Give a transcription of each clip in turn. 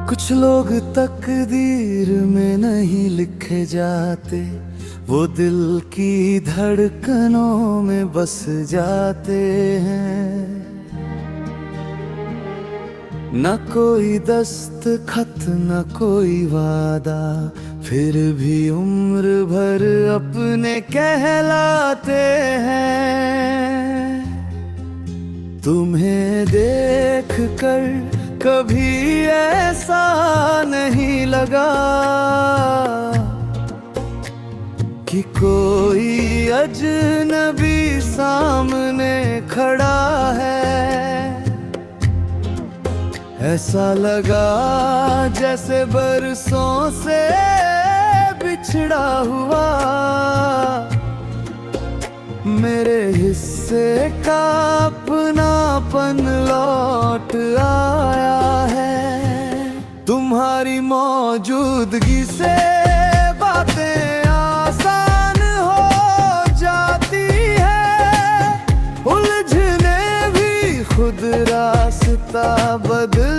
कुछ लोग तकदीर में नहीं लिखे जाते, वो दिल की धड़कनों में बस जाते हैं। न कोई दस्तखत न कोई वादा, फिर भी उम्र भर अपने कहलाते हैं। तुम्हें देख कर कभी ऐसा नहीं लगा कि कोई अजनबी सामने खड़ा है। ऐसा लगा जैसे बरसों से बिछड़ा हुआ मेरे हिस्से का अपनापन लौट आया है। तुम्हारी मौजूदगी से बातें आसान हो जाती है, उलझने भी खुद रास्ता बदल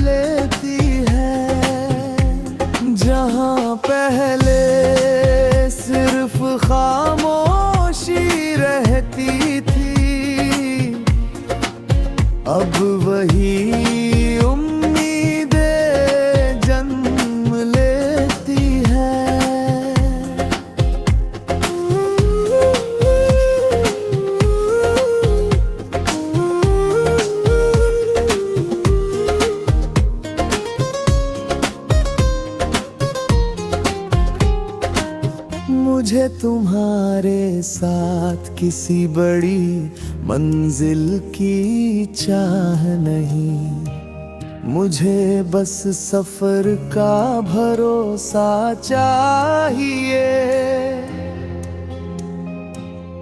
लेती है। जहाँ पहले सिर्फ खामोशी रहती थी, अब वही उम्मीदें जन्म लेती है। मुझे तुम्हारे साथ किसी बड़ी मंजिल की चाह नहीं, मुझे बस सफर का भरोसा चाहिए।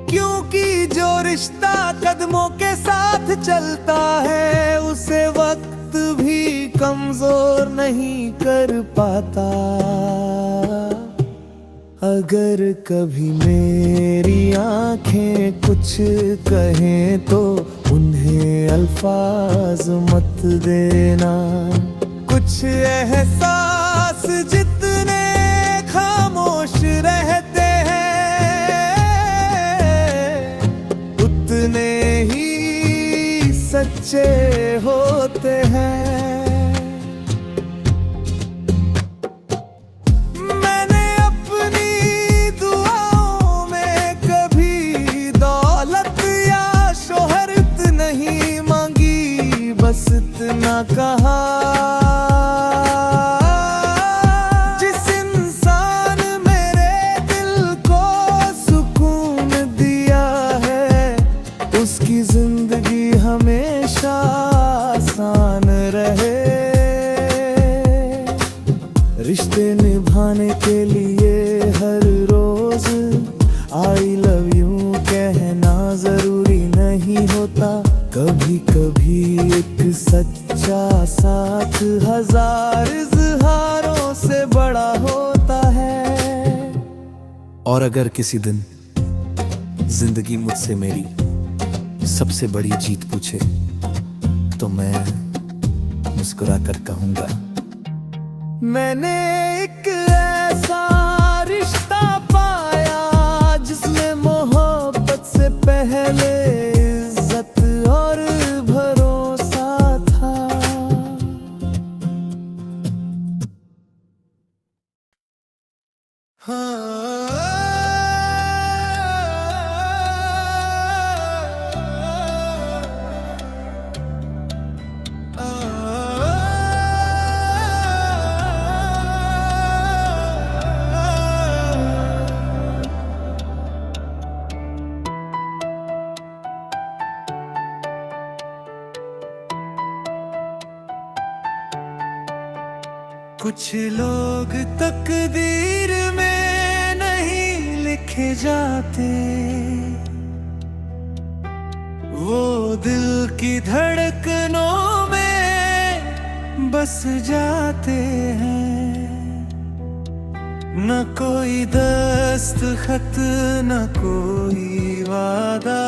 क्योंकि जो रिश्ता कदमों के साथ चलता है, उसे वक्त भी कमजोर नहीं कर पाता। अगर कभी मेरी आंखें कुछ कहें तो उन्हें अल्फाज मत देना। कुछ एहसास जितने खामोश रहते हैं, उतने ही सच्चे होते हैं। बस इतना कहा, जिस इंसान मेरे दिल को सुकून दिया है, उसकी जिंदगी हमेशा आसान रहे। रिश्ते निभाने के लिए हर रोज आई लव यू कहना जरूरी नहीं होता। कभी कभी एक सच्चा साथ हजार इज़हारों से बड़ा होता है। और अगर किसी दिन जिंदगी मुझसे मेरी सबसे बड़ी जीत पूछे, तो मैं मुस्कुरा कर कहूंगा, मैंने एक ऐसा रिश्ता पाया जिसमें मोहब्बत से पहले और भरोसा था। कुछ लोग तकदीर में नहीं लिखे जाते, वो दिल की धड़कनों में बस जाते हैं। न कोई दस्तखत न कोई वादा,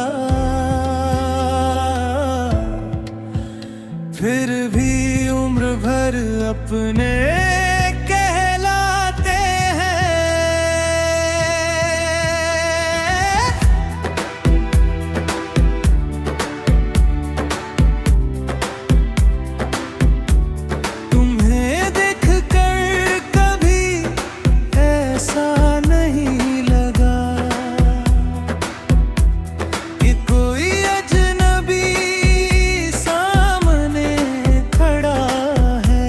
फिर भी उम्र भर अपने कहलाते हैं। तुम्हें देखकर कभी ऐसा नहीं लगा कि कोई अजनबी सामने खड़ा है।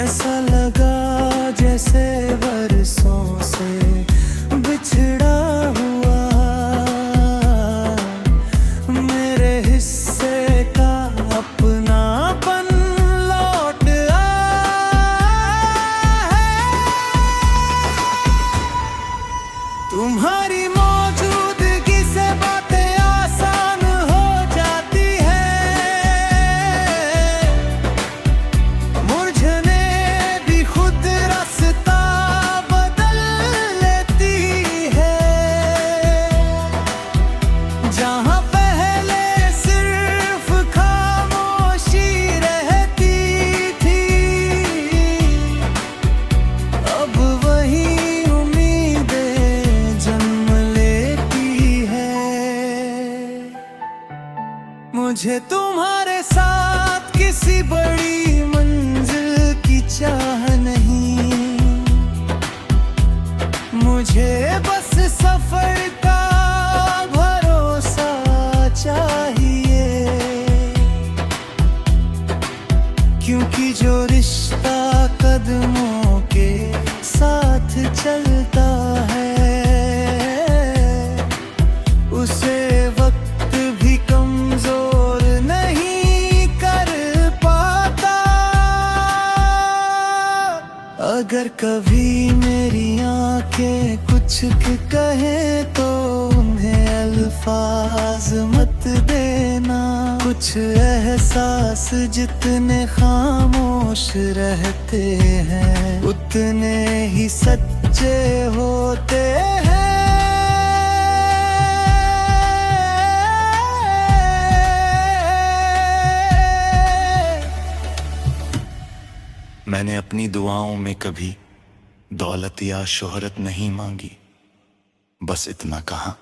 ऐसा लगा जैसे बरसों से बिछड़ा हुआ मेरे हिस्से का अपनापन लौट आया है। तुम्हारी मौजूदगी से बातें आसान हो जाती है। मुरझने भी खुद रास्ता बदल लेती है। जहाँ पहले सिर्फ खामोशी रहती थी, अब वही उम्मीदें जन्म लेती है। मुझे तुम्हारे साथ किसी बड़ी मंजिल की चाह नहीं, मुझे बस सफर का भरोसा चाहिए। क्योंकि जो रिश्ता कदमों के साथ चलता है, उसे वक्त भी कमजोर नहीं कर पाता। अगर कभी मेरी आंखें कुछ कहें तो उन्हें अल्फाज मत देना। कुछ एहसास जितने खामोश रहते हैं, उतने ही सच्चे होते हैं। मैंने अपनी दुआओं में कभी दौलत या शोहरत नहीं मांगी, बस इतना कहा,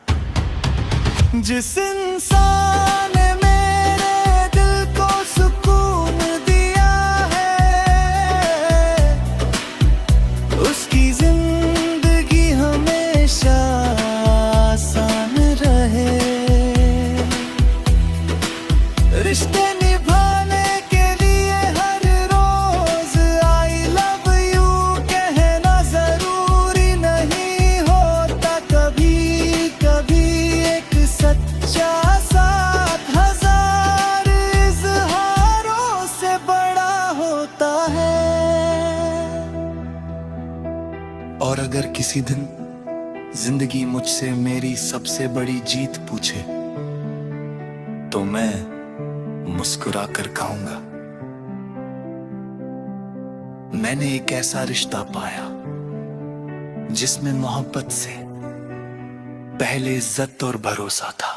जिस इंसान ने मेरे दिल को सुकून दिया है, उसकी जिंदगी हमेशा आसान रहे। रिश्ते निभाने के लिए हर रोज आई लव यू कहना जरूरी नहीं होता। कभी कभी एक सच्चा साथ हजार इजहारों से बड़ा होता है। और अगर किसी दिन जिंदगी मुझसे मेरी सबसे बड़ी जीत पूछे, तो मैं मुस्कुरा कर कहूंगा, मैंने एक ऐसा रिश्ता पाया जिसमें मोहब्बत से पहले इज्जत और भरोसा था।